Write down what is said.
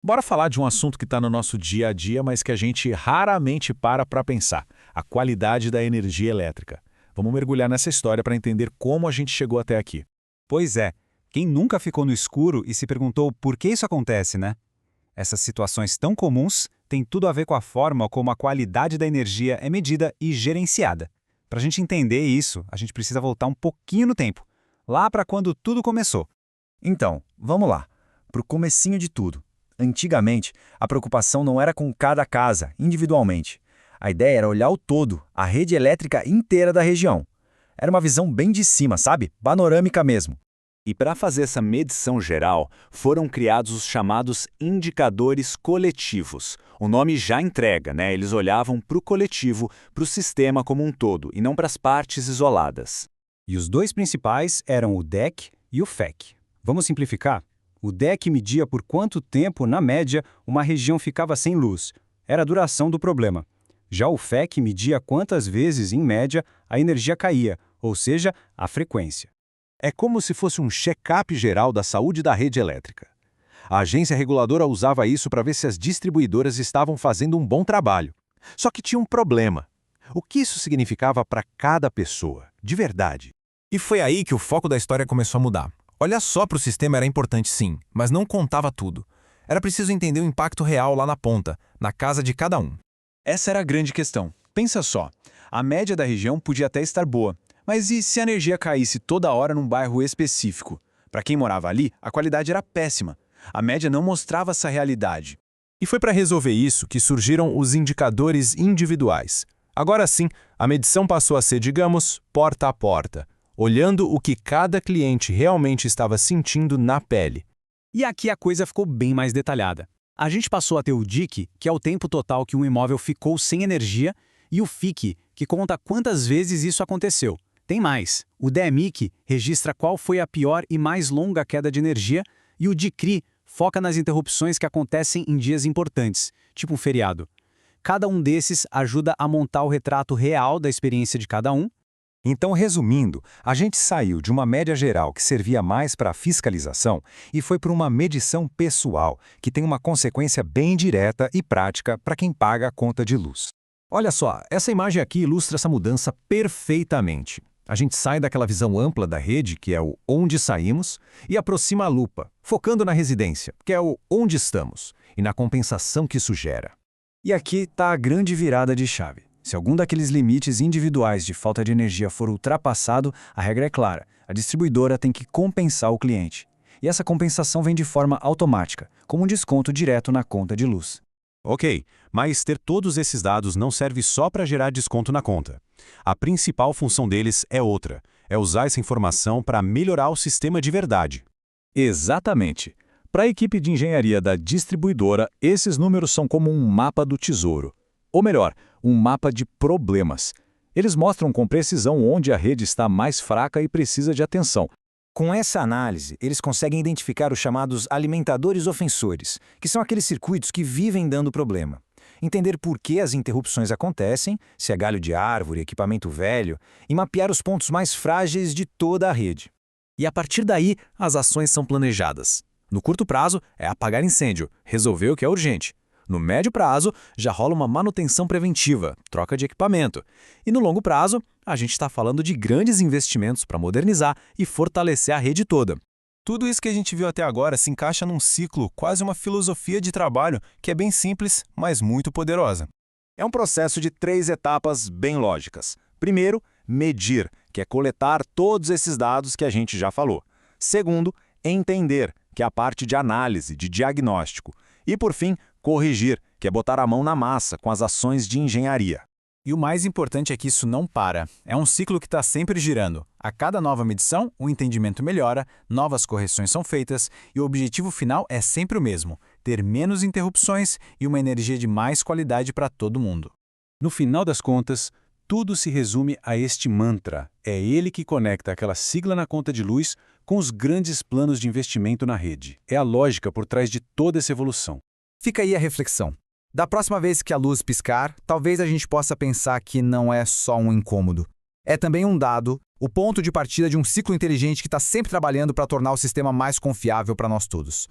Bora falar de um assunto que está no nosso dia a dia, mas que a gente raramente para pensar: a qualidade da energia elétrica. Vamos mergulhar nessa história para entender como a gente chegou até aqui. Pois é, quem nunca ficou no escuro e se perguntou por que isso acontece, né? Essas situações tão comuns têm tudo a ver com a forma como a qualidade da energia é medida e gerenciada. Para a gente entender isso, a gente precisa voltar um pouquinho no tempo, lá para quando tudo começou. Então, vamos lá, para o comecinho de tudo. Antigamente, a preocupação não era com cada casa, individualmente. A ideia era olhar o todo, a rede elétrica inteira da região. Era uma visão bem de cima, sabe? Panorâmica mesmo. E para fazer essa medição geral, foram criados os chamados indicadores coletivos. O nome já entrega, né? Eles olhavam para o coletivo, para o sistema como um todo, e não para as partes isoladas. E os dois principais eram o DEC e o FEC. Vamos simplificar? O DEC media por quanto tempo, na média, uma região ficava sem luz. Era a duração do problema. Já o FEC media quantas vezes, em média, a energia caía, ou seja, a frequência. É como se fosse um check-up geral da saúde da rede elétrica. A agência reguladora usava isso para ver se as distribuidoras estavam fazendo um bom trabalho. Só que tinha um problema. O que isso significava para cada pessoa, de verdade? E foi aí que o foco da história começou a mudar. Olhar só para o sistema era importante sim, mas não contava tudo. Era preciso entender o impacto real lá na ponta, na casa de cada um. Essa era a grande questão. Pensa só, a média da região podia até estar boa, mas e se a energia caísse toda hora num bairro específico? Para quem morava ali, a qualidade era péssima. A média não mostrava essa realidade. E foi para resolver isso que surgiram os indicadores individuais. Agora sim, a medição passou a ser, digamos, porta a porta, olhando o que cada cliente realmente estava sentindo na pele. E aqui a coisa ficou bem mais detalhada. A gente passou a ter o DIC, que é o tempo total que um imóvel ficou sem energia, e o FIC, que conta quantas vezes isso aconteceu. Tem mais. O DEMIC registra qual foi a pior e mais longa queda de energia, e o DICRI foca nas interrupções que acontecem em dias importantes, tipo um feriado. Cada um desses ajuda a montar o retrato real da experiência de cada um. Então, resumindo, a gente saiu de uma média geral que servia mais para fiscalização e foi para uma medição pessoal, que tem uma consequência bem direta e prática para quem paga a conta de luz. Olha só, essa imagem aqui ilustra essa mudança perfeitamente. A gente sai daquela visão ampla da rede, que é o onde saímos, e aproxima a lupa, focando na residência, que é o onde estamos, e na compensação que isso gera. E aqui está a grande virada de chave. Se algum daqueles limites individuais de falta de energia for ultrapassado, a regra é clara: a distribuidora tem que compensar o cliente. E essa compensação vem de forma automática, como um desconto direto na conta de luz. Ok, mas ter todos esses dados não serve só para gerar desconto na conta. A principal função deles é outra: é usar essa informação para melhorar o sistema de verdade. Exatamente. Para a equipe de engenharia da distribuidora, esses números são como um mapa do tesouro. Ou melhor, um mapa de problemas. Eles mostram com precisão onde a rede está mais fraca e precisa de atenção. Com essa análise, eles conseguem identificar os chamados alimentadores ofensores, que são aqueles circuitos que vivem dando problema. Entender por que as interrupções acontecem, se é galho de árvore, equipamento velho, e mapear os pontos mais frágeis de toda a rede. E a partir daí, as ações são planejadas. No curto prazo, é apagar incêndio, resolver o que é urgente. No médio prazo, já rola uma manutenção preventiva, troca de equipamento. E no longo prazo, a gente está falando de grandes investimentos para modernizar e fortalecer a rede toda. Tudo isso que a gente viu até agora se encaixa num ciclo, quase uma filosofia de trabalho que é bem simples, mas muito poderosa. É um processo de 3 etapas bem lógicas. Primeiro, medir, que é coletar todos esses dados que a gente já falou. Segundo, entender, que é a parte de análise, de diagnóstico. E, por fim, corrigir, que é botar a mão na massa com as ações de engenharia. E o mais importante é que isso não para. É um ciclo que está sempre girando. A cada nova medição, o entendimento melhora, novas correções são feitas e o objetivo final é sempre o mesmo: ter menos interrupções e uma energia de mais qualidade para todo mundo. No final das contas, tudo se resume a este mantra. É ele que conecta aquela sigla na conta de luz com os grandes planos de investimento na rede. É a lógica por trás de toda essa evolução. Fica aí a reflexão. Da próxima vez que a luz piscar, talvez a gente possa pensar que não é só um incômodo. É também um dado, o ponto de partida de um ciclo inteligente que está sempre trabalhando para tornar o sistema mais confiável para nós todos.